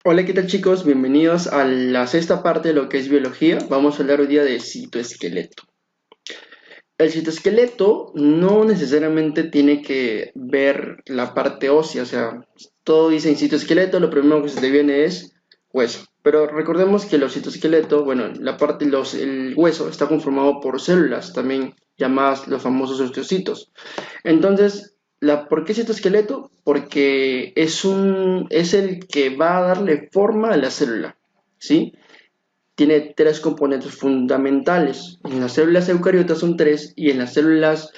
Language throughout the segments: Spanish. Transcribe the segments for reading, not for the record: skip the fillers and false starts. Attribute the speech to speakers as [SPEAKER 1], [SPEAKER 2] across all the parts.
[SPEAKER 1] Hola, ¿qué tal chicos? Bienvenidos a la sexta parte de lo que es biología. Vamos a hablar hoy día de citoesqueleto. El citoesqueleto no necesariamente tiene que ver la parte ósea, o sea, todo dice en citoesqueleto, lo primero que se te viene es hueso. Pero recordemos que los citoesqueletos, bueno, el hueso está conformado por células, también llamadas los famosos osteocitos. Entonces, ¿por qué citoesqueleto? Porque es el que va a darle forma a la célula, ¿sí? Tiene tres componentes fundamentales. En las células eucariotas son tres y en las células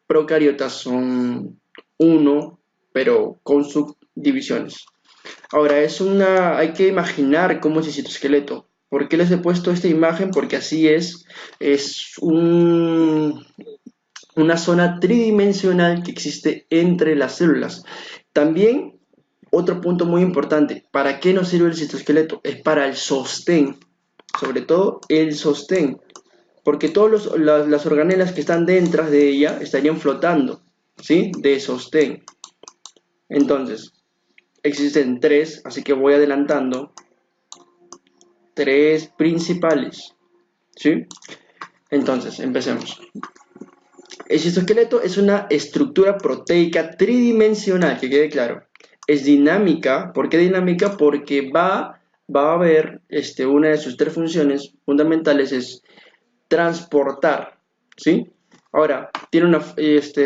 [SPEAKER 1] procariotas son uno, pero con subdivisiones. Ahora, hay que imaginar cómo es el citoesqueleto. ¿Por qué les he puesto esta imagen? Porque así es una zona tridimensional que existe entre las células. También, otro punto muy importante, ¿para qué nos sirve el citoesqueleto? Es para el sostén, sobre todo el sostén, porque todas las organelas que están dentro de ella estarían flotando, ¿sí? De sostén. Entonces, existen tres, así que voy adelantando, tres principales, ¿sí? Entonces, empecemos. El citoesqueleto es una estructura proteica tridimensional, que quede claro. Es dinámica. ¿Por qué dinámica? Porque va a haber una de sus tres funciones fundamentales es transportar, ¿sí? Ahora,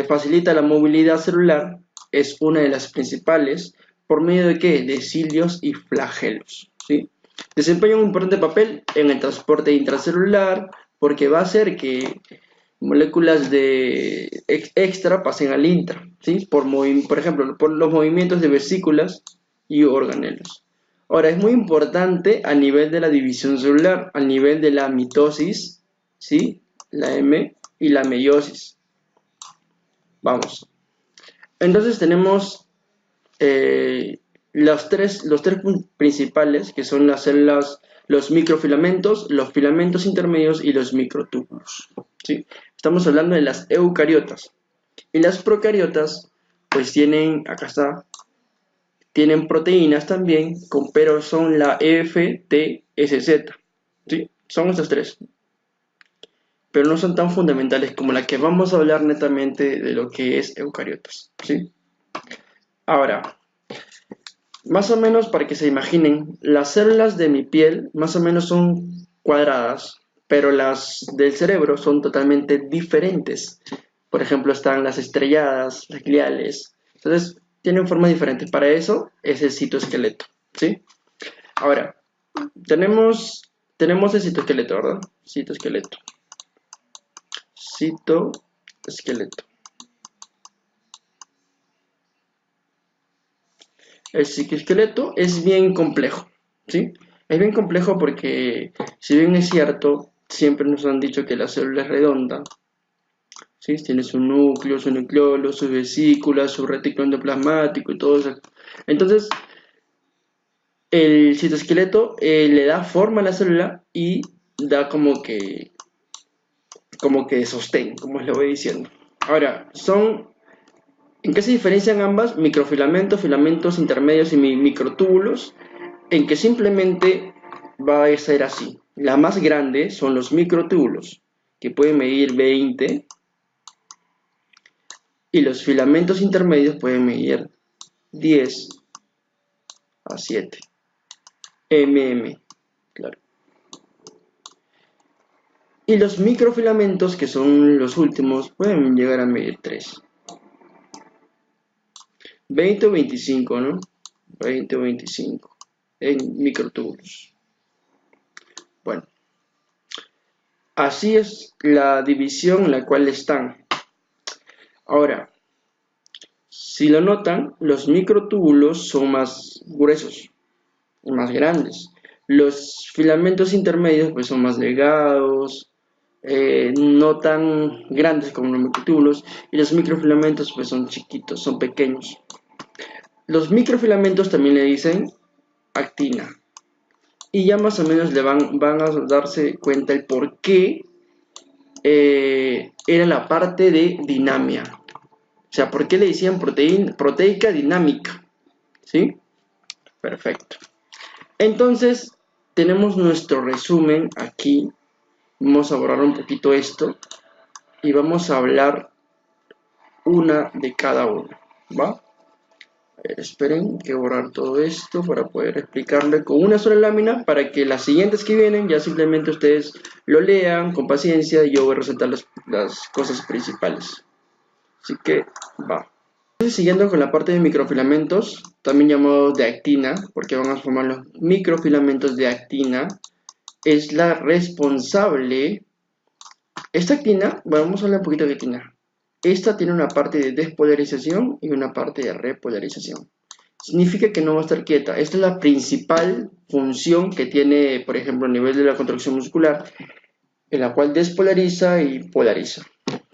[SPEAKER 1] facilita la movilidad celular, es una de las principales, ¿por medio de qué? De cilios y flagelos, ¿sí? Desempeña un importante papel en el transporte intracelular porque va a hacer que moléculas de extra pasen al intra, ¿sí? Por ejemplo, por los movimientos de vesículas y organelos. Ahora, es muy importante a nivel de la división celular, a nivel de la mitosis, ¿sí? La M y la meiosis. Vamos. Entonces tenemos los tres principales, que son las células, los microfilamentos, los filamentos intermedios y los microtúbulos, ¿sí? Estamos hablando de las eucariotas. Y las procariotas, pues acá está, tienen proteínas también, pero son la FTSZ, ¿sí? Son estas tres, pero no son tan fundamentales como la que vamos a hablar netamente de lo que es eucariotas, ¿sí? Ahora, más o menos para que se imaginen, las células de mi piel más o menos son cuadradas, pero las del cerebro son totalmente diferentes. Por ejemplo, están las estrelladas, las gliales. Entonces, tienen formas diferentes. Para eso es el citoesqueleto, ¿sí? Ahora, tenemos el citoesqueleto, ¿verdad? Citoesqueleto. Citoesqueleto. El citoesqueleto es bien complejo, ¿sí? Es bien complejo porque, si bien es cierto, siempre nos han dicho que la célula es redonda, ¿sí? Tiene su núcleo, su nucleolo, sus vesículas, su retículo endoplasmático y todo eso. Entonces, el citoesqueleto le da forma a la célula y da como que sostén, como les voy diciendo. Ahora, ¿en qué se diferencian ambas? Microfilamentos, filamentos intermedios y microtúbulos, en que simplemente va a ser así. La más grande son los microtúbulos, que pueden medir 20, y los filamentos intermedios pueden medir 10 a 7 mm, claro. Y los microfilamentos, que son los últimos, pueden llegar a medir 3. 20 o 25, ¿no? 20 o 25 en microtúbulos. Bueno, así es la división en la cual están. Ahora, si lo notan, los microtúbulos son más gruesos y más grandes. Los filamentos intermedios pues son más delgados, no tan grandes como los microtúbulos, y los microfilamentos pues son chiquitos, son pequeños. Los microfilamentos también le dicen actina. Y ya más o menos van a darse cuenta el por qué era la parte de dinamia. O sea, ¿por qué le decían proteica dinámica? ¿Sí? Perfecto. Entonces, tenemos nuestro resumen aquí. Vamos a borrar un poquito esto y vamos a hablar una de cada una, ¿va? Esperen que borrar todo esto para poder explicarle con una sola lámina para que las siguientes que vienen ya simplemente ustedes lo lean con paciencia y yo voy a resaltar las cosas principales. Así que va. Entonces, siguiendo con la parte de microfilamentos, también llamados de actina, porque van a formar los microfilamentos de actina, es la responsable. Esta actina, bueno, vamos a hablar un poquito de actina. Esta tiene una parte de despolarización y una parte de repolarización. Significa que no va a estar quieta. Esta es la principal función que tiene, por ejemplo, a nivel de la contracción muscular, en la cual despolariza y polariza,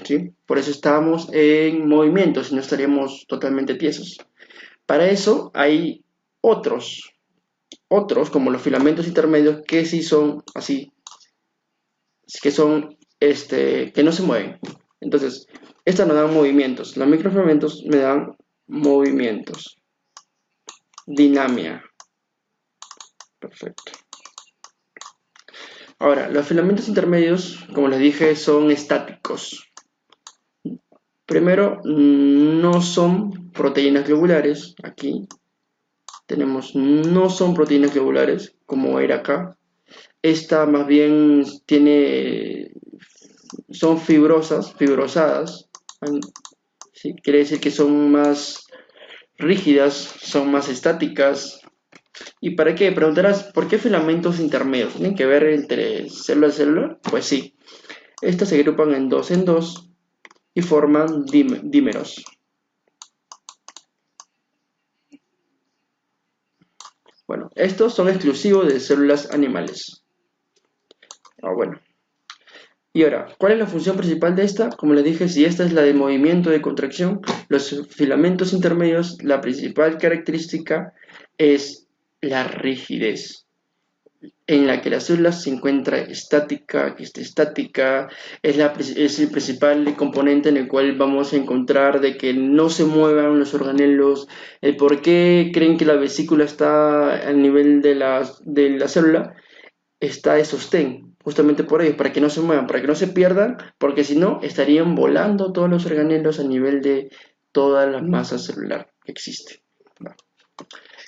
[SPEAKER 1] ¿sí? Por eso estamos en movimiento, si no estaríamos totalmente tiesos. Para eso hay otros como los filamentos intermedios, que sí son así, que son que no se mueven. Entonces, estas nos dan movimientos. Los microfilamentos me dan movimientos. Dinamia. Perfecto. Ahora, los filamentos intermedios, como les dije, son estáticos. Primero, no son proteínas globulares. Aquí tenemos no son proteínas globulares, como era acá. Esta más bien son fibrosadas. ¿Sí? Quiere decir que son más rígidas, son más estáticas. ¿Y para qué? Preguntarás, ¿por qué filamentos intermedios? ¿Tienen que ver entre célula y célula? Pues sí. Estas se agrupan en dos y forman dímeros. Bueno, estos son exclusivos de células animales. Bueno. Y ahora, ¿cuál es la función principal de esta? Como les dije, si esta es la de movimiento de contracción, los filamentos intermedios, la principal característica es la rigidez, en la que la célula se encuentra estática, que esté estática, es el principal componente en el cual vamos a encontrar de que no se muevan los organelos, el por qué creen que la vesícula está al nivel de la célula, está de sostén, justamente por ello, para que no se muevan, para que no se pierdan, porque si no, estarían volando todos los organelos a nivel de toda la masa celular que existe.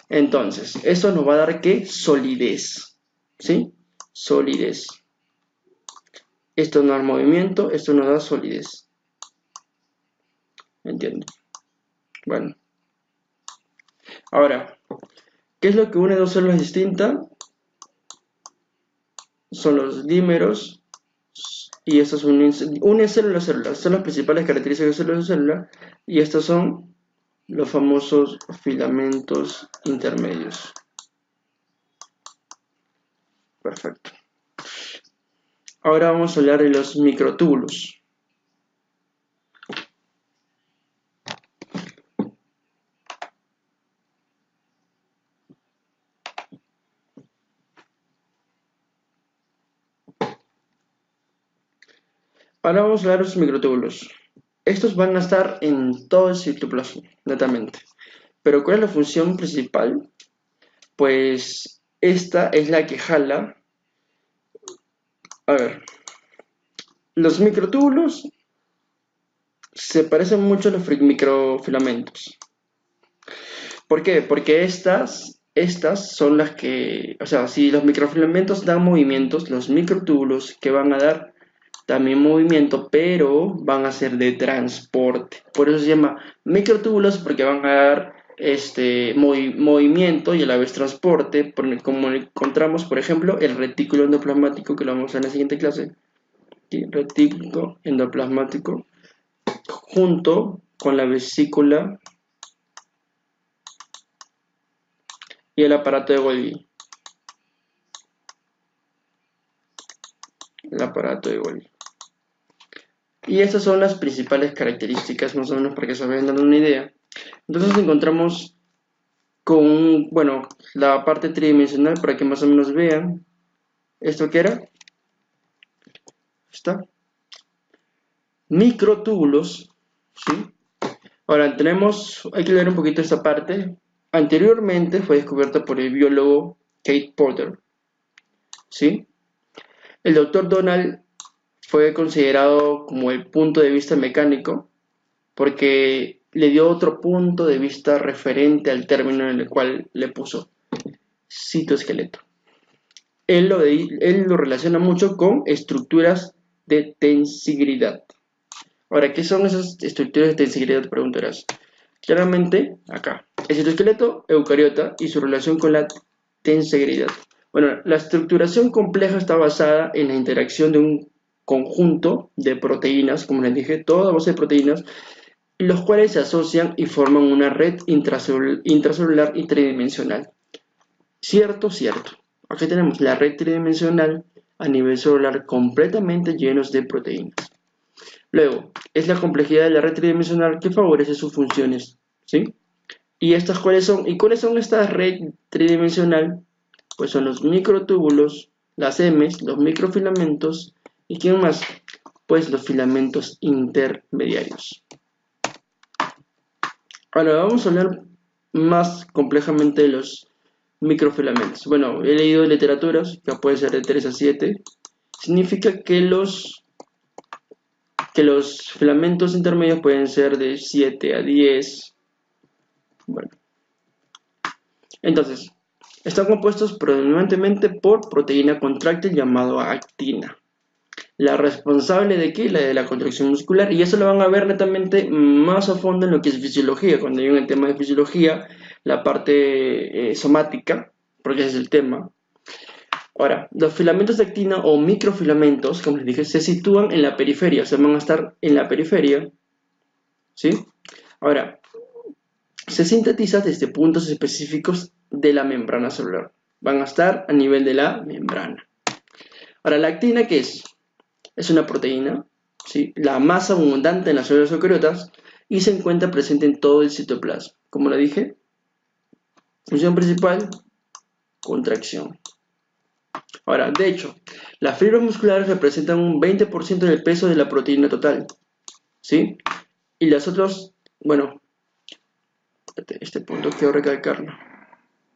[SPEAKER 1] Entonces, eso nos va a dar ¿qué? Solidez, ¿sí? Solidez. Esto nos da movimiento, esto nos da solidez. ¿Me entienden? Bueno. Ahora, ¿qué es lo que une dos células distintas? Son los dímeros, y estos unen célula a célula. Son las principales características de célula a célula, y estos son los famosos filamentos intermedios. Perfecto. Ahora vamos a hablar de los microtúbulos. Ahora vamos a hablar de los microtúbulos. Estos van a estar en todo el citoplasma, netamente. Pero ¿cuál es la función principal? Pues esta es la que jala. A ver, los microtúbulos se parecen mucho a los microfilamentos. ¿Por qué? Porque estas son las que, o sea, si los microfilamentos dan movimientos, los microtúbulos que van a dar también movimiento, pero van a ser de transporte. Por eso se llama microtúbulos, porque van a dar movimiento y a la vez transporte, como encontramos, por ejemplo, el retículo endoplasmático, que lo vamos a ver en la siguiente clase. ¿Sí? Retículo endoplasmático junto con la vesícula y el aparato de Golgi. El aparato de Golgi. Y estas son las principales características, más o menos, para que se vayan dando una idea. Entonces nos encontramos con, bueno, la parte tridimensional para que más o menos vean. ¿Esto qué era? Está. Microtúbulos, ¿sí? Ahora hay que leer un poquito esta parte. Anteriormente fue descubierta por el biólogo Kate Porter, ¿sí? El doctor Donald fue considerado como el punto de vista mecánico porque le dio otro punto de vista referente al término en el cual le puso citoesqueleto. Él lo relaciona mucho con estructuras de tensigridad. Ahora, ¿qué son esas estructuras de tensigridad? Te preguntarás. Claramente, acá. El citoesqueleto eucariota y su relación con la tensigridad. Bueno, la estructuración compleja está basada en la interacción de un conjunto de proteínas, como les dije, toda base de proteínas, los cuales se asocian y forman una red intracelular y tridimensional. Cierto, cierto. Aquí tenemos la red tridimensional a nivel celular completamente llenos de proteínas. Luego, es la complejidad de la red tridimensional que favorece sus funciones, ¿sí? ¿Y estas cuáles son? ¿Y cuáles son estas red tridimensional? Pues son los microtúbulos, las M's, los microfilamentos, ¿y quién más? Pues los filamentos intermediarios. Ahora vamos a hablar más complejamente de los microfilamentos. Bueno, he leído literaturas, que puede ser de 3 a 7. Significa que los filamentos intermedios pueden ser de 7 a 10. Bueno, entonces, están compuestos predominantemente por proteína contráctil llamada actina. La responsable de qué? La de la contracción muscular. Y eso lo van a ver netamente más a fondo en lo que es fisiología. Cuando hay un tema de fisiología, la parte somática, porque ese es el tema. Ahora, los filamentos de actina o microfilamentos, como les dije, se sitúan en la periferia. O sea, van a estar en la periferia. ¿Sí? Ahora, se sintetiza desde puntos específicos de la membrana celular. Van a estar a nivel de la membrana. Ahora, la actina, ¿qué es? Es una proteína, ¿sí? La más abundante en las células eucariotas y se encuentra presente en todo el citoplasma. Como le dije, función principal, contracción. Ahora, de hecho, las fibras musculares representan un 20% del peso de la proteína total, ¿sí? Y las otras, bueno, este punto quiero recalcarlo.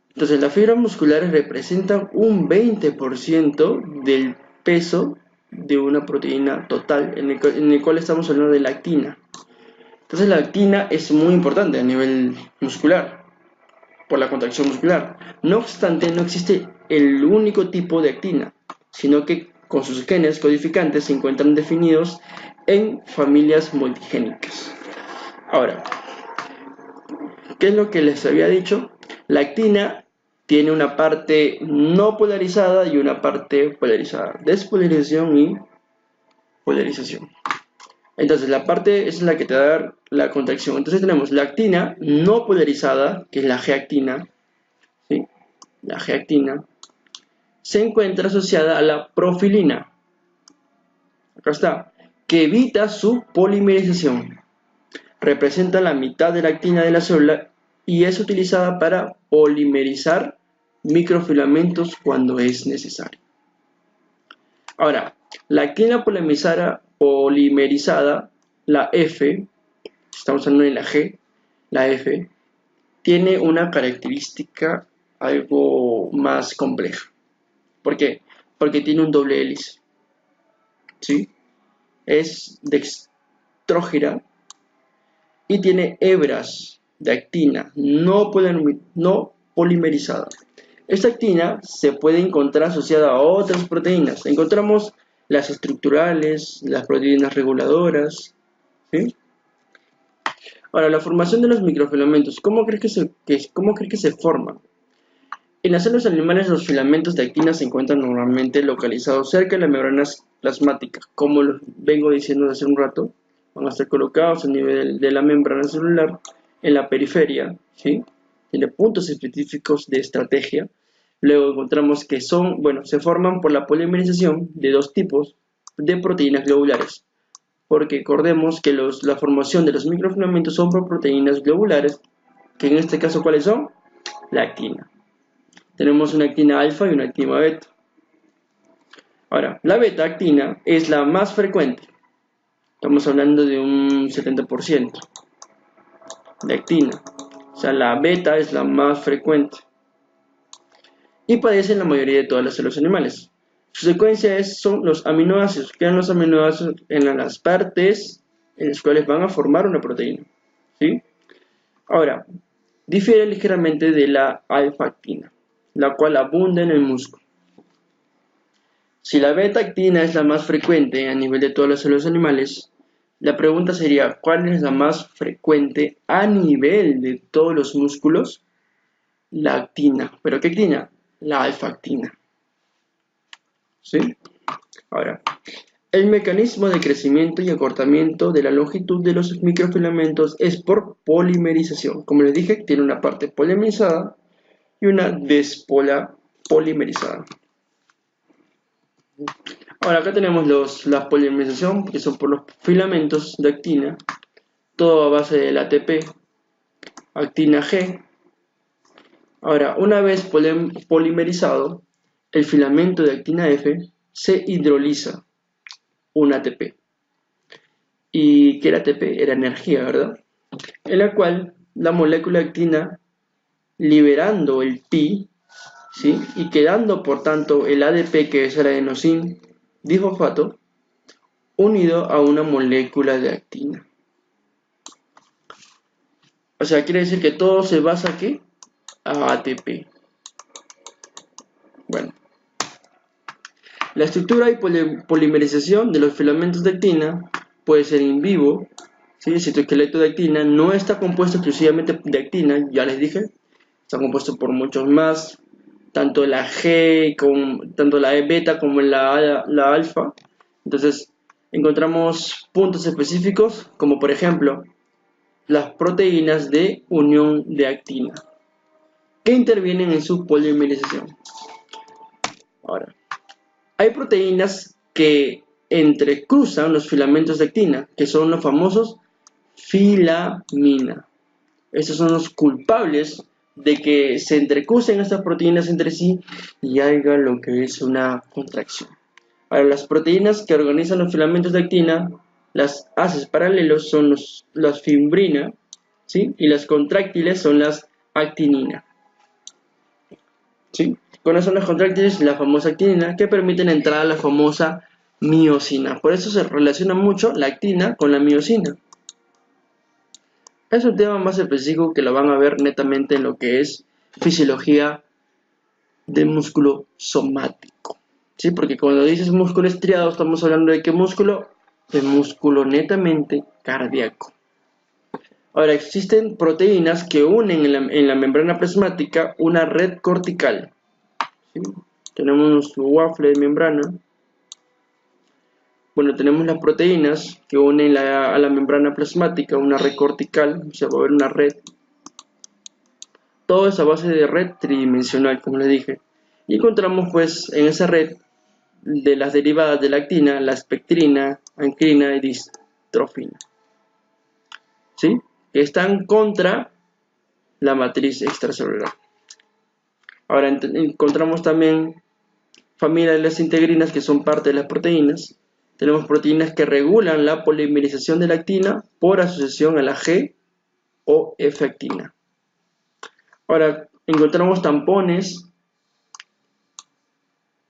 [SPEAKER 1] Entonces, las fibras musculares representan un 20% del peso de una proteína total, en el cual estamos hablando de la actina. Entonces la actina es muy importante a nivel muscular, por la contracción muscular. No obstante, no existe el único tipo de actina, sino que con sus genes codificantes se encuentran definidos en familias multigénicas. Ahora, ¿qué es lo que les había dicho? La actina tiene una parte no polarizada y una parte polarizada. Despolarización y polarización. Entonces la parte es la que te da la contracción. Entonces tenemos la actina no polarizada, que es la G-actina, ¿sí? La G-actina se encuentra asociada a la profilina. Acá está, que evita su polimerización. Representa la mitad de la actina de la célula y es utilizada para polimerizar microfilamentos cuando es necesario. Ahora, la actina polimerizada, la F, estamos hablando de la G, la F, tiene una característica algo más compleja. ¿Por qué? Porque tiene un doble hélice, ¿sí? Es dextrógira y tiene hebras de actina no polimerizada. Esta actina se puede encontrar asociada a otras proteínas. Encontramos las estructurales, las proteínas reguladoras, ¿sí? Ahora, la formación de los microfilamentos, ¿cómo crees que se forman? En las células animales los filamentos de actina se encuentran normalmente localizados cerca de la membrana plasmática. Como lo vengo diciendo hace un rato, van a estar colocados a nivel de la membrana celular, en la periferia, ¿sí? Tiene puntos específicos de estrategia. Luego encontramos que se forman por la polimerización de dos tipos de proteínas globulares. Porque recordemos que la formación de los microfilamentos son por proteínas globulares, que en este caso, ¿cuáles son? La actina. Tenemos una actina alfa y una actina beta. Ahora, la beta-actina es la más frecuente. Estamos hablando de un 70% de actina. O sea, la beta es la más frecuente. y padecen la mayoría de todas las células animales. Su secuencia son los aminoácidos, quedan los aminoácidos en las partes en las cuales van a formar una proteína, ¿sí? Ahora, difiere ligeramente de la alfa-actina, la cual abunda en el músculo. Si la beta-actina es la más frecuente a nivel de todas las células animales, la pregunta sería, ¿cuál es la más frecuente a nivel de todos los músculos? La actina. ¿Pero qué actina? La alfa-actina. ¿Sí? Ahora, el mecanismo de crecimiento y acortamiento de la longitud de los microfilamentos es por polimerización. Como les dije, tiene una parte polimerizada y una despola polimerizada. Ahora acá tenemos la polimerización, que son por los filamentos de actina, todo a base del ATP, actina G. Ahora, una vez polimerizado, el filamento de actina F se hidroliza un ATP. ¿Y qué era ATP? Era energía, ¿verdad? En la cual la molécula de actina, liberando el pi, ¿sí? Y quedando por tanto el ADP, que es el adenosin difosfato, unido a una molécula de actina. O sea, quiere decir que todo se basa aquí a ATP. Bueno, la estructura y polimerización de los filamentos de actina puede ser in vivo, ¿sí? El citoesqueleto de actina no está compuesto exclusivamente de actina, ya les dije, está compuesto por muchos más, tanto la G, tanto la E beta como la alfa. Entonces, encontramos puntos específicos, como por ejemplo, las proteínas de unión de actina, que intervienen en su polimerización. Ahora, hay proteínas que entrecruzan los filamentos de actina, que son los famosos filamina. Estos son los culpables de que se entrecrucen estas proteínas entre sí y haya lo que es una contracción. Ahora, las proteínas que organizan los filamentos de actina, las haces paralelos son las fibrina, ¿sí? Y las contráctiles son las actinina, ¿sí? Con eso son las contráctiles, la famosa actinina, que permiten entrar a la famosa miocina. Por eso se relaciona mucho la actina con la miocina. Es un tema más específico que lo van a ver netamente en lo que es fisiología del músculo somático, ¿sí? Porque cuando dices músculo estriado, estamos hablando de qué músculo, de músculo netamente cardíaco. Ahora, existen proteínas que unen en la membrana plasmática una red cortical, ¿sí? Tenemos nuestro waffle de membrana. Bueno, tenemos las proteínas que unen a la membrana plasmática una red cortical, o sea, va a haber una red. Todo es a base de red tridimensional, como les dije. Y encontramos pues en esa red de las derivadas de la actina, la espectrina, ancrina y distrofina, ¿sí? Que están contra la matriz extracelular. Ahora encontramos también familia de las integrinas, que son parte de las proteínas. Tenemos proteínas que regulan la polimerización de la actina por asociación a la G o F-actina. Ahora encontramos tampones,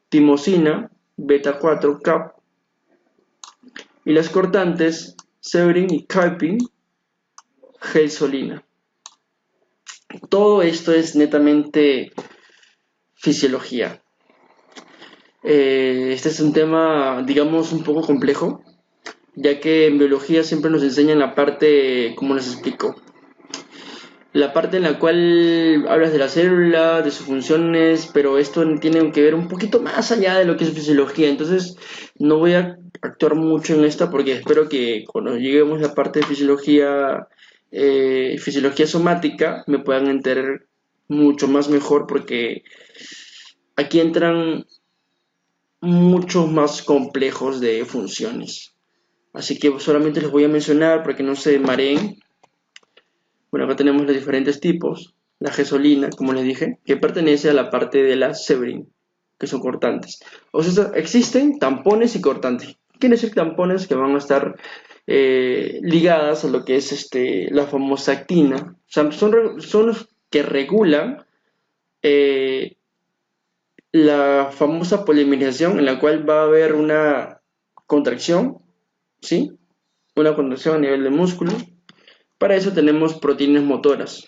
[SPEAKER 1] timosina, beta 4, CAP, y las cortantes, severin y carpin, gelsolina. Todo esto es netamente fisiología. Este es un tema, digamos, un poco complejo, ya que en biología siempre nos enseñan la parte, como les explico, la parte en la cual hablas de la célula, de sus funciones, pero esto tiene que ver un poquito más allá de lo que es fisiología. Entonces no voy a actuar mucho en esta porque espero que cuando lleguemos a la parte de fisiología somática, me puedan entender mucho más mejor, porque aquí entran muchos más complejos de funciones. Así que solamente les voy a mencionar para que no se mareen. Bueno, acá tenemos los diferentes tipos. La gesolina, como les dije, que pertenece a la parte de la severin, que son cortantes. O sea, existen tampones y cortantes. Quiere decir tampones que van a estar ligadas a lo que es la famosa actina. O sea, son los que regulan la famosa polimerización en la cual va a haber una contracción, ¿sí? Una contracción a nivel del músculo. Para eso tenemos proteínas motoras,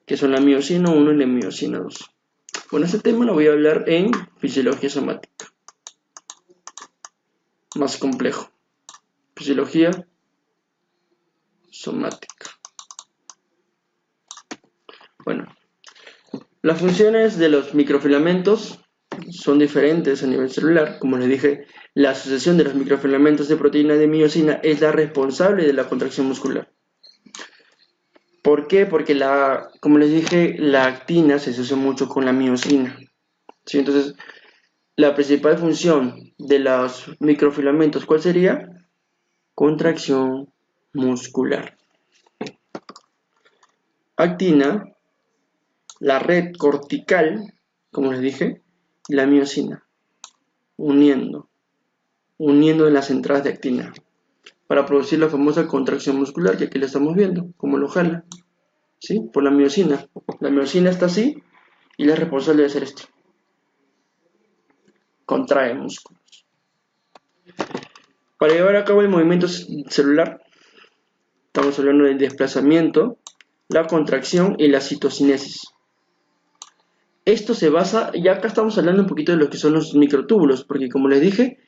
[SPEAKER 1] que son la miocina 1 y la miocina 2. Bueno, este tema lo voy a hablar en fisiología somática, más complejo. Fisiología somática. Bueno, las funciones de los microfilamentos son diferentes a nivel celular. Como les dije, la asociación de los microfilamentos de proteína de miocina es la responsable de la contracción muscular. ¿Por qué? Porque como les dije, la actina se asocia mucho con la miocina. ¿Sí? Entonces, la principal función de los microfilamentos, ¿cuál sería? Contracción muscular. Actina, la red cortical, como les dije, y la miocina, uniendo las entradas de actina para producir la famosa contracción muscular que aquí la estamos viendo, como lo jala, ¿sí? Por la miocina. La miocina está así y la es responsable de hacer esto. Contrae músculos. Para llevar a cabo el movimiento celular, estamos hablando del desplazamiento, la contracción y la citocinesis. Esto se basa, ya acá estamos hablando un poquito de lo que son los microtúbulos, porque como les dije,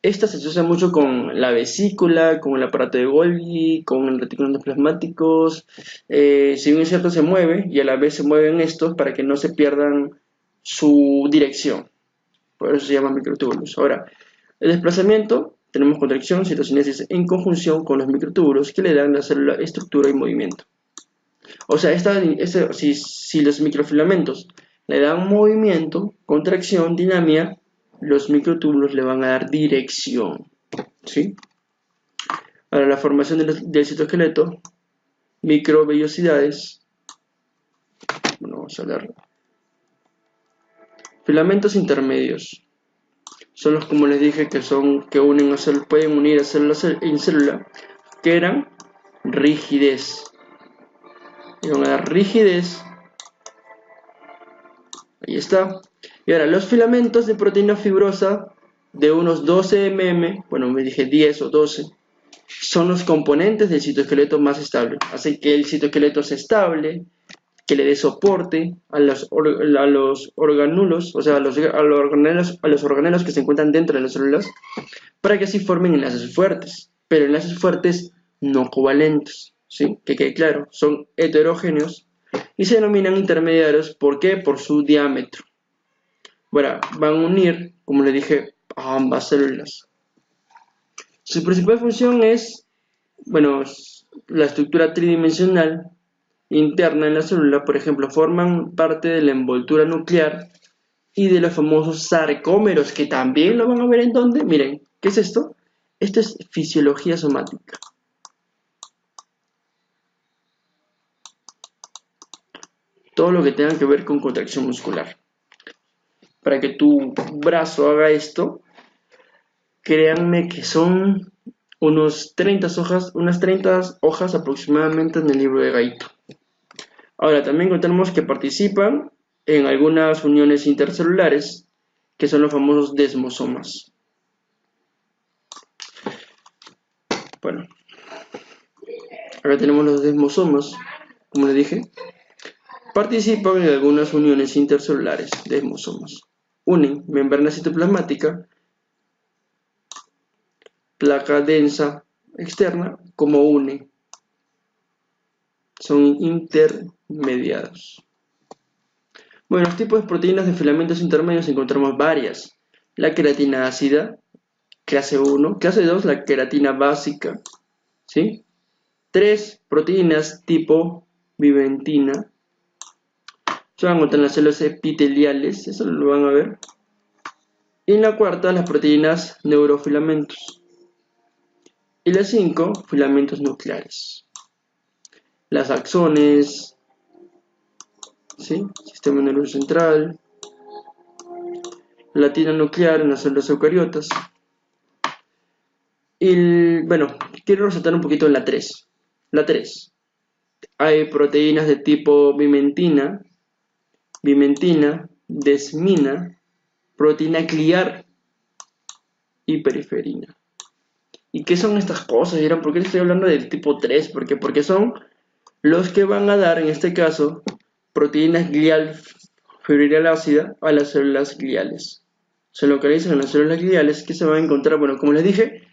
[SPEAKER 1] esta se asocia mucho con la vesícula, con el aparato de Golgi, con el retículo endoplasmáticos. Si bien es cierto, se mueve y a la vez se mueven estos para que no se pierdan su dirección. Por eso se llaman microtúbulos. Ahora, el desplazamiento, tenemos contracción, citocinesis en conjunción con los microtúbulos que le dan a la célula estructura y movimiento. O sea, si los microfilamentos le dan movimiento, contracción, dinamia, los microtúbulos le van a dar dirección, ¿sí? Para la formación del citoesqueleto, microvellosidades, bueno, vamos a hablar. Filamentos intermedios son los, como les dije, que unen pueden unir a célula en célula, que eran rigidez. Y van a dar rigidez. Ahí está. Y ahora, los filamentos de proteína fibrosa de unos 12 mm, bueno, me dije 10 o 12, son los componentes del citoesqueleto más estable. Así que el citoesqueleto es estable, que le dé soporte a los organulos, o sea, a los organelos que se encuentran dentro de las células, para que así formen enlaces fuertes, pero enlaces fuertes no covalentes, ¿sí? Que quede claro, son heterogéneos y se denominan intermediarios. ¿Por qué? Por su diámetro. Bueno, van a unir, como le dije, a ambas células. Su principal función es, bueno, la estructura tridimensional interna en la célula. Por ejemplo, forman parte de la envoltura nuclear y de los famosos sarcómeros, que también lo van a ver en donde. Miren, ¿qué es esto? Esto es fisiología somática. Todo lo que tenga que ver con contracción muscular. Para que tu brazo haga esto, créanme que son unas 30 hojas aproximadamente en el libro de Gaito. Ahora, también encontramos que participan en algunas uniones intercelulares, que son los famosos desmosomas. Bueno, acá tenemos los desmosomas, como les dije. Participan en algunas uniones intercelulares, desmosomas. Unen membrana citoplasmática, placa densa externa, como une. Son intermediados. Bueno, los tipos de proteínas de filamentos intermedios encontramos varias. La queratina ácida, clase 1, clase 2, la queratina básica, ¿sí? 3 proteínas tipo vimentina. Se van a encontrar en las células epiteliales, eso lo van a ver. Y en la cuarta, las proteínas neurofilamentos. Y las 5, filamentos nucleares. Las axones, ¿sí? Sistema nervioso central, la tina nuclear en las células eucariotas. Y bueno, quiero resaltar un poquito en la 3. La 3. Hay proteínas de tipo vimentina, desmina, proteína glial y periferina. ¿Y qué son estas cosas? Dirán, ¿por qué estoy hablando del tipo 3? Porque son los que van a dar, en este caso, proteínas glial fibril ácida a las células gliales. Se localizan en las células gliales que se van a encontrar, bueno, como les dije,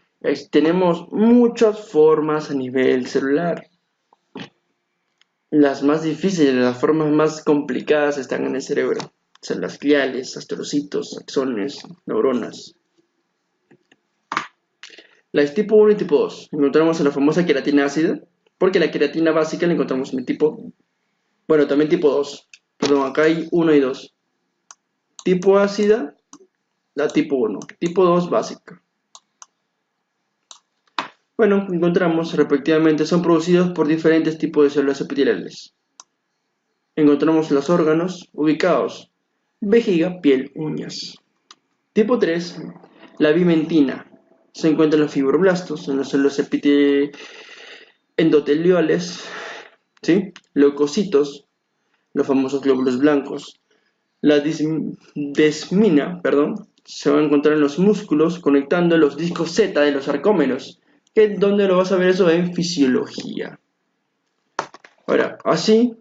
[SPEAKER 1] tenemos muchas formas a nivel celular. Las más difíciles, las formas más complicadas están en el cerebro. Células gliales, astrocitos, axones, neuronas. Las tipo 1 y tipo 2 encontramos en la famosa queratina ácida, porque la queratina básica la encontramos en el tipo, bueno, también tipo 2. Perdón, acá hay 1 y 2. Tipo ácida, la tipo 1. Tipo 2 básica. Bueno, encontramos respectivamente son producidos por diferentes tipos de células epiteliales. Encontramos los órganos ubicados: vejiga, piel, uñas. Tipo 3, la bimentina. Se encuentra en los fibroblastos, en las células endoteliales, ¿sí? Leucocitos, los famosos glóbulos blancos. La desmina, se va a encontrar en los músculos conectando los discos Z de los sarcómeros. ¿Dónde lo vas a ver eso? En fisiología. Ahora, así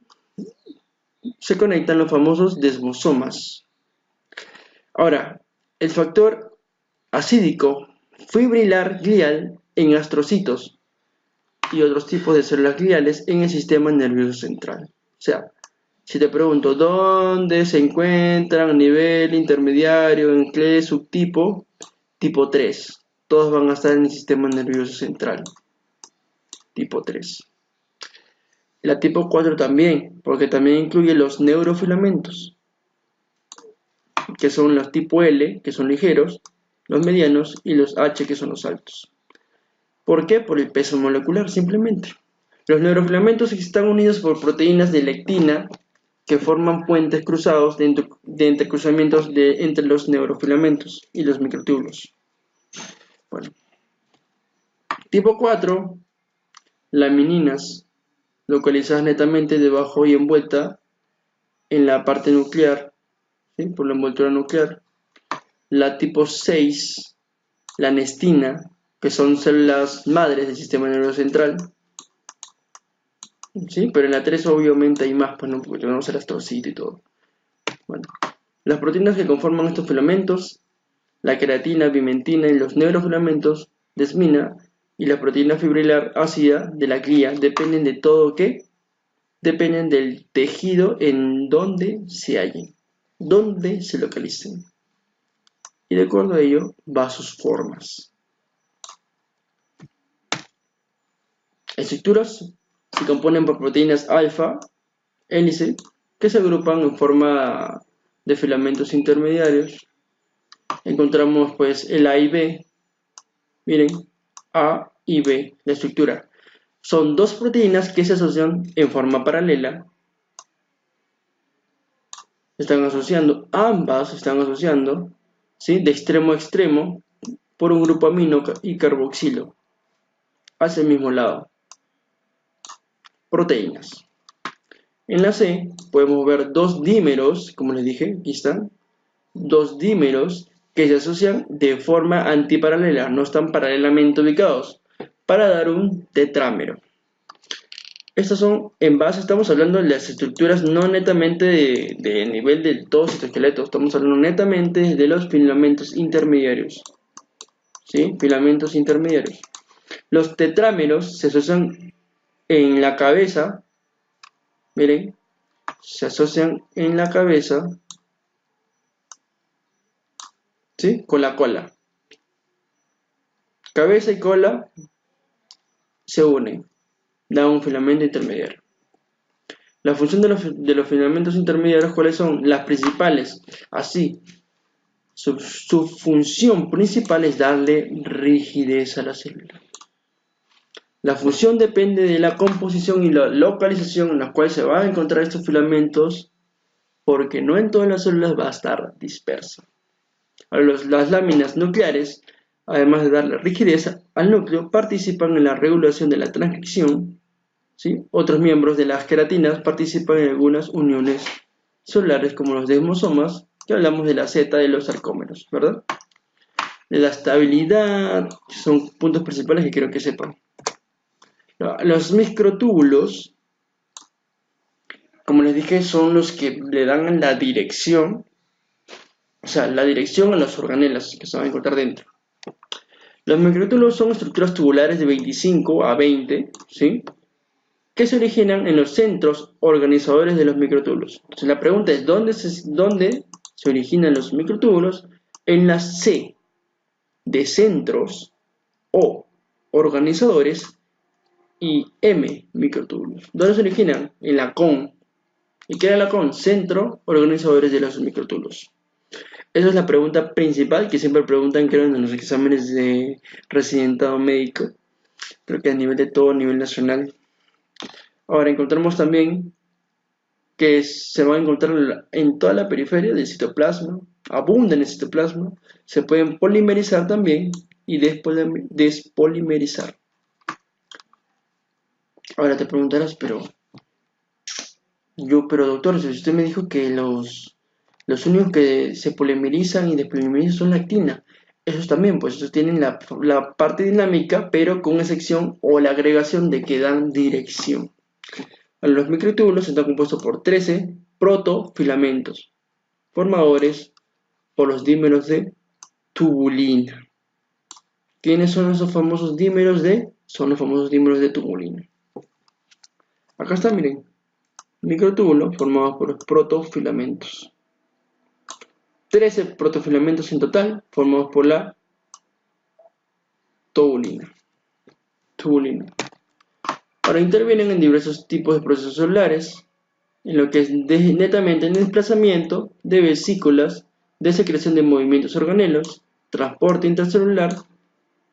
[SPEAKER 1] se conectan los famosos desmosomas. Ahora, el factor acídico fibrilar glial en astrocitos y otros tipos de células gliales en el sistema nervioso central. O sea, si te pregunto dónde se encuentran a nivel intermediario, en qué subtipo, tipo 3. Todos van a estar en el sistema nervioso central. Tipo 3. La tipo 4 también, porque también incluye los neurofilamentos, que son los tipo L, que son ligeros, los medianos, y los H, que son los altos. ¿Por qué? Por el peso molecular, simplemente. Los neurofilamentos están unidos por proteínas de lectina que forman puentes cruzados de entrecruzamientos entre los neurofilamentos y los microtúbulos. Bueno. Tipo 4, lamininas, localizadas netamente debajo y envuelta en la parte nuclear, ¿sí? Por la envoltura nuclear. La tipo 6, la anestina, que son células madres del sistema nervioso central. ¿Sí? Pero en la 3 obviamente hay más, pues, ¿no? Porque tenemos el astrocito y todo. Bueno, las proteínas que conforman estos filamentos, la queratina, bimentina y los neurofilamentos, desmina, y la proteína fibrilar ácida de la glía, dependen de todo ¿qué? Dependen del tejido en donde se hallen, donde se localicen. Y de acuerdo a ello, va a sus formas. Estructuras se componen por proteínas alfa, hélice, que se agrupan en forma de filamentos intermediarios. Encontramos pues el A y B. Miren, A y B, la estructura. Son dos proteínas que se asocian en forma paralela. Ambas están asociando, ¿sí? De extremo a extremo por un grupo amino y carboxilo hacia el mismo lado. Proteínas. En la C podemos ver dos dímeros, como les dije, aquí están, dos dímeros que se asocian de forma antiparalela, no están paralelamente ubicados, para dar un tetrámero. Estas son, en base, estamos hablando de las estructuras no netamente de nivel del todo citoesqueleto, estamos hablando netamente de los filamentos intermediarios. ¿Sí? Filamentos intermediarios. Los tetrámeros se asocian en la cabeza, miren, se asocian en la cabeza, ¿sí? Con la cola. Cabeza y cola se unen, da un filamento intermediario. La función de los filamentos intermediarios, ¿cuáles son? Las principales. Así, su función principal es darle rigidez a la célula. La función depende de la composición y la localización en la cual se van a encontrar estos filamentos, porque no en todas las células va a estar dispersa. Las láminas nucleares, además de darle rigidez al núcleo, participan en la regulación de la transcripción, ¿sí? Otros miembros de las queratinas participan en algunas uniones celulares como los desmosomas que hablamos de la Z de los sarcómeros, ¿verdad? De la estabilidad, son puntos principales que quiero que sepan. Los microtúbulos, como les dije, son los que le dan la dirección, o sea, la dirección a las organelas que se van a encontrar dentro. Los microtúbulos son estructuras tubulares de 25 a 20, ¿sí?, que se originan en los centros organizadores de los microtúbulos. Entonces la pregunta es, ¿dónde se originan los microtúbulos? En la C de centros o organizadores y M microtúbulos. ¿Dónde se originan? En la CON. ¿Y qué era la CON? Centro organizadores de los microtúbulos. Esa es la pregunta principal que siempre preguntan, creo, en los exámenes de residentado médico. Creo que a nivel de todo, a nivel nacional. Ahora encontramos también que se va a encontrar en toda la periferia del citoplasma, abundan en el citoplasma, se pueden polimerizar también y despolimerizar. Ahora te preguntarás, pero doctor, si usted me dijo que los únicos que se polimerizan y despolimerizan son la actina. Esos también, pues esos tienen la parte dinámica, pero con excepción o la agregación de que dan dirección. Los microtúbulos están compuestos por 13 protofilamentos, formadores por los dímeros de tubulina. ¿Quiénes son esos famosos dímeros de? Son los famosos dímeros de tubulina. Acá está, miren. Microtúbulo formados por los protofilamentos. 13 protofilamentos en total formados por la tubulina. Ahora intervienen en diversos tipos de procesos celulares, en lo que es netamente en el desplazamiento de vesículas, de secreción de movimientos organelos, transporte intracelular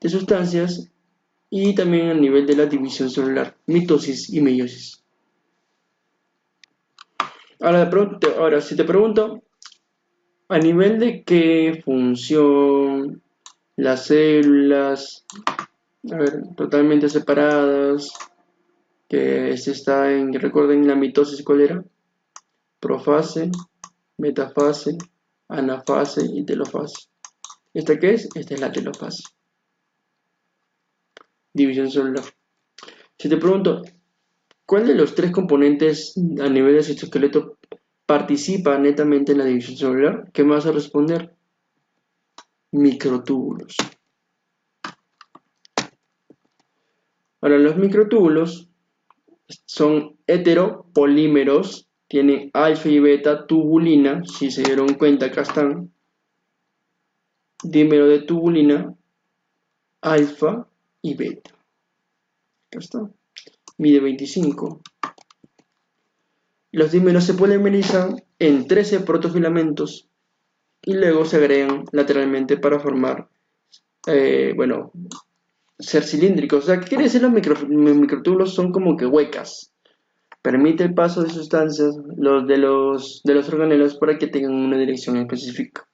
[SPEAKER 1] de sustancias y también a nivel de la división celular, mitosis y meiosis. Ahora si te pregunto, a nivel de qué función las células, totalmente separadas, que se está recuerden la mitosis, ¿cuál era? Profase, metafase, anafase y telofase. ¿Esta qué es? Esta es la telofase. División celular. Si te pregunto, ¿cuál de los tres componentes a nivel del citoesqueleto participa netamente en la división celular? ¿Qué me vas a responder? Microtúbulos. Ahora, los microtúbulos son heteropolímeros, tienen alfa y beta tubulina, si se dieron cuenta acá están, dímero de tubulina, alfa y beta. Acá está, mide 25. Los dímeros se polimerizan en 13 protofilamentos y luego se agregan lateralmente para formar, ser cilíndricos. O sea, ¿qué quiere decir? Los microtúbulos son como que huecas. Permite el paso de sustancias de los organelos para que tengan una dirección específica.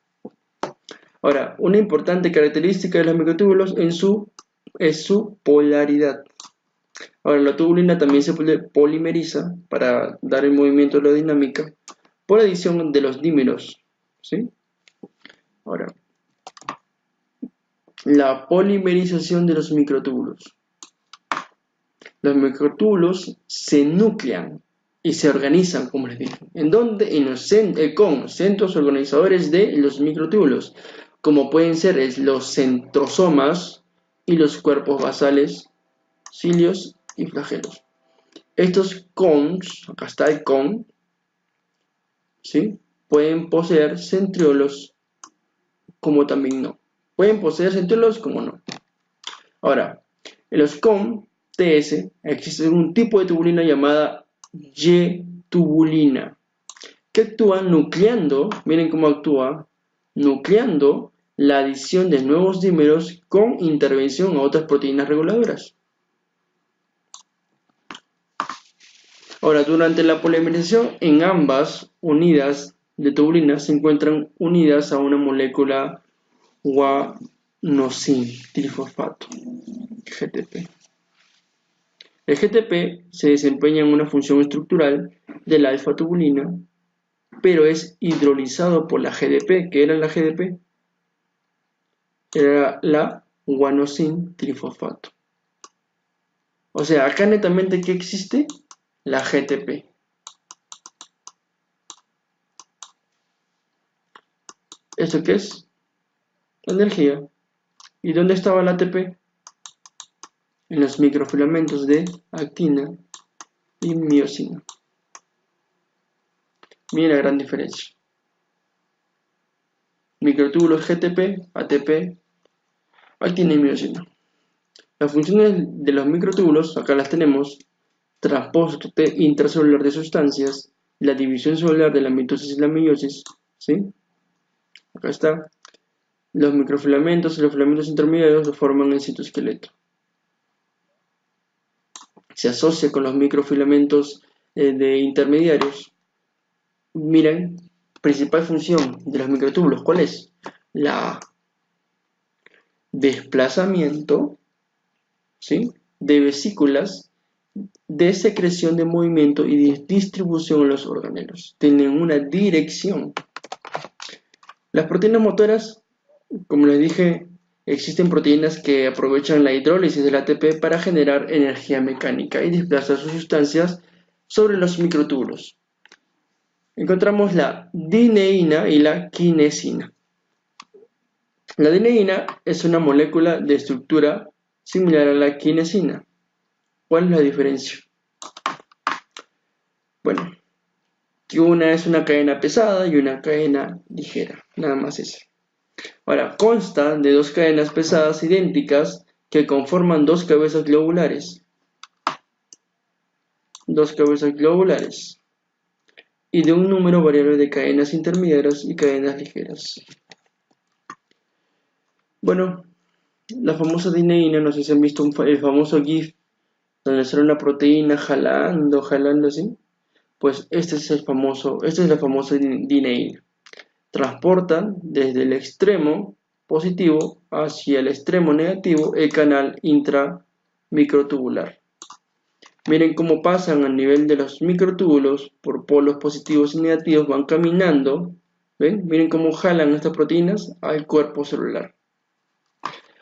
[SPEAKER 1] Ahora, una importante característica de los microtúbulos es su polaridad. Ahora, la tubulina también se polimeriza para dar el movimiento a la dinámica por adición de los dímeros, ¿sí? Ahora, la polimerización de los microtúbulos. Los microtúbulos se nuclean y se organizan, como les dije. ¿En dónde? Con centros organizadores de los microtúbulos, como pueden ser los centrosomas y los cuerpos basales, cilios y flagelos. Estos cons, acá está el con, ¿sí?, pueden poseer centriolos como también no. Pueden poseer centriolos como no. Ahora, en los con TS existe un tipo de tubulina llamada Y-tubulina que actúa nucleando, miren cómo actúa, nucleando la adición de nuevos dímeros con intervención a otras proteínas reguladoras. Ahora, durante la polimerización, en ambas unidas de tubulina se encuentran unidas a una molécula guanosin trifosfato, GTP. El GTP se desempeña en una función estructural de la alfa-tubulina pero es hidrolizado por la GDP. ¿Qué era la GDP? Era la guanosin trifosfato. O sea, acá netamente, ¿qué existe? La GTP. ¿Esto qué es? Energía. ¿Y dónde estaba la ATP? En los microfilamentos de actina y miosina. Miren la gran diferencia. Microtúbulos GTP, ATP, actina y miosina. Las funciones de los microtúbulos, acá las tenemos: transporte intracelular de sustancias, la división celular de la mitosis y la meiosis, ¿sí? Acá está. Los microfilamentos y los filamentos intermediarios forman el citoesqueleto. Se asocia con los microfilamentos de intermediarios. Miren, principal función de los microtúbulos, ¿cuál es? La desplazamiento, ¿sí?, de vesículas, de secreción de movimiento y de distribución en los organelos. Tienen una dirección. Las proteínas motoras, como les dije, existen proteínas que aprovechan la hidrólisis del ATP para generar energía mecánica y desplazar sus sustancias sobre los microtúbulos. Encontramos la dineína y la quinesina. La dineína es una molécula de estructura similar a la quinesina. ¿Cuál es la diferencia? Bueno, que una es una cadena pesada y una cadena ligera, nada más eso. Ahora, consta de dos cadenas pesadas idénticas que conforman dos cabezas globulares. Dos cabezas globulares. Y de un número variable de cadenas intermediarias y cadenas ligeras. Bueno, la famosa dineína, no sé si han visto el famoso GIF donde sale una proteína jalando así. Pues esta es la famosa dineína. Transportan desde el extremo positivo hacia el extremo negativo el canal intramicrotubular. Miren cómo pasan a nivel de los microtúbulos por polos positivos y negativos, van caminando. ¿Ven? Miren cómo jalan estas proteínas al cuerpo celular.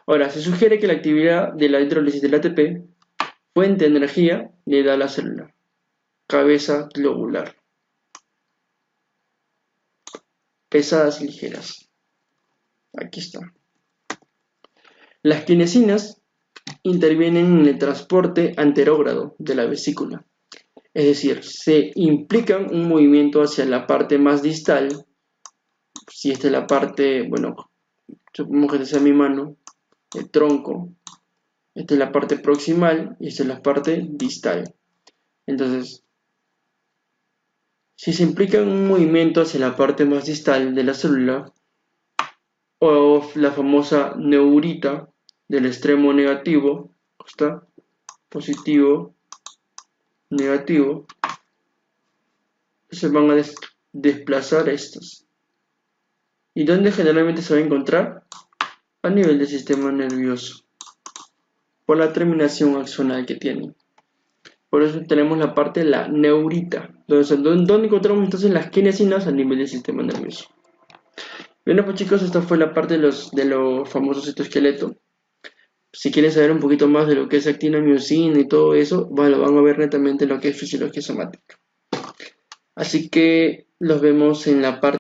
[SPEAKER 1] Ahora, se sugiere que la actividad de la hidrólisis del ATP, fuente de energía, le da a la célula. Cabeza globular. Pesadas y ligeras. Aquí está. Las quinesinas intervienen en el transporte anterógrado de la vesícula. Es decir, se implican un movimiento hacia la parte más distal. Si esta es la parte, bueno, supongamos que esta sea mi mano, el tronco. Esta es la parte proximal y esta es la parte distal. Entonces, si se implica un movimiento hacia la parte más distal de la célula, o la famosa neurita del extremo negativo, ¿está? Positivo, negativo, se van a desplazar estos. ¿Y dónde generalmente se va a encontrar? A nivel del sistema nervioso, por la terminación axonal que tiene. Por eso tenemos la parte de la neurita, donde encontramos entonces las quinesinas a nivel del sistema nervioso. Bueno, pues chicos, esta fue la parte de los famosos citoesqueletos. Si quieren saber un poquito más de lo que es actina, miosina y todo eso, bueno, van a ver netamente lo que es fisiología somática. Así que los vemos en la parte